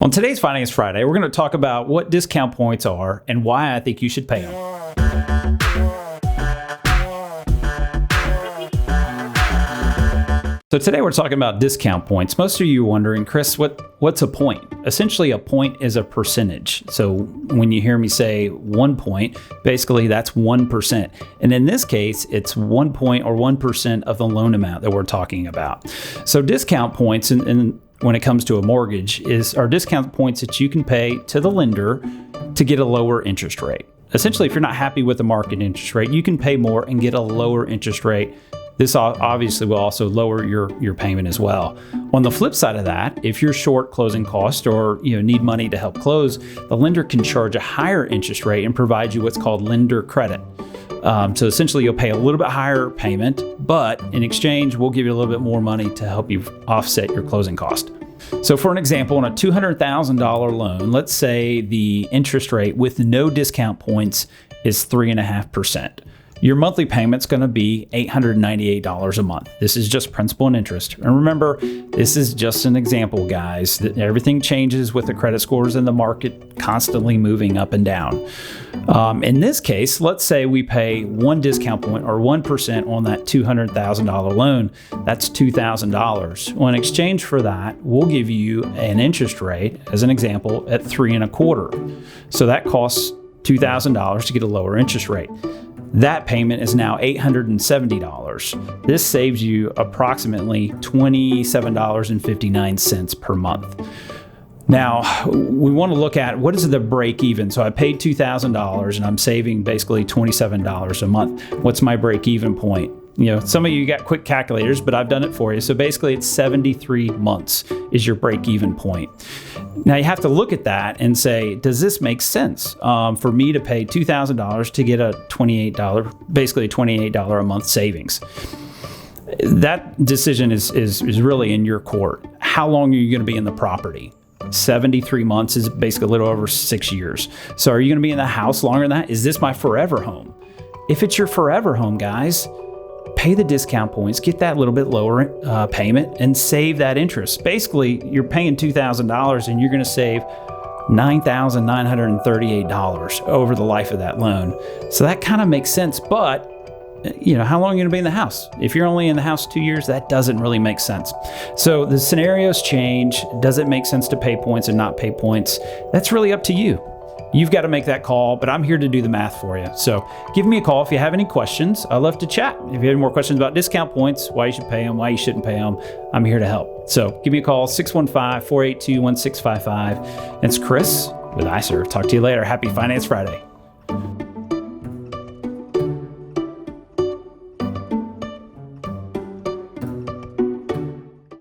On today's Finance Friday, we're going to talk about what discount points are and why I think you should pay them. So today we're talking about discount points. Most of you are wondering, Chris, what's a point? Essentially, a point is a percentage. So when you hear me say 1 point, basically that's 1%. And in this case, it's 1 point or 1% of the loan amount that we're talking about. So discount points and when it comes to a mortgage are discount points that you can pay to the lender to get a lower interest rate. Essentially, if you're not happy with the market interest rate, you can pay more and get a lower interest rate. This obviously will also lower your payment as well. On the flip side of that, if you're short closing cost or need money to help close, the lender can charge a higher interest rate and provide you what's called lender credit. So essentially, you'll pay a little bit higher payment, but in exchange, we'll give you a little bit more money to help you offset your closing cost. So for an example, on a $200,000 loan, let's say the interest rate with no discount points is 3.5%. Your monthly payment's going to be $898 a month. This is just principal and interest. And remember, this is just an example, guys. Everything changes with the credit scores in the market constantly moving up and down. In this case, let's say we pay one discount point or 1% on that $200,000 loan. That's $2,000. Well, in exchange for that, we'll give you an interest rate, as an example, at 3.25%. So that costs $2,000 to get a lower interest rate. That payment is now $870. This saves you approximately $27.59 per month. Now, we want to look at what is the break even. So I paid $2,000 and I'm saving basically $27 a month. What's my break even point? Some of you got quick calculators, but I've done it for you. So basically it's 73 months is your break even point. Now you have to look at that and say, does this make sense for me to pay $2,000 to get a basically a $28 a month savings? That decision is really in your court. How long are you going to be in the property? 73 months is basically a little over 6 years. So are you going to be in the house longer than that? Is this my forever home? If it's your forever home, guys, pay the discount points, get that little bit lower payment, and save that interest. Basically, you're paying $2,000 and you're going to save $9,938 over the life of that loan. So that kind of makes sense, but how long are you going to be in the house? If you're only in the house 2 years, that doesn't really make sense. So the scenarios change. Does it make sense to pay points and not pay points? That's really up to you. You've got to make that call, but I'm here to do the math for you. So give me a call if you have any questions. I'd love to chat. If you have any more questions about discount points, why you should pay them, why you shouldn't pay them, I'm here to help. So give me a call, 615-482-1655. It's Chris with iServe. Talk to you later. Happy Finance Friday.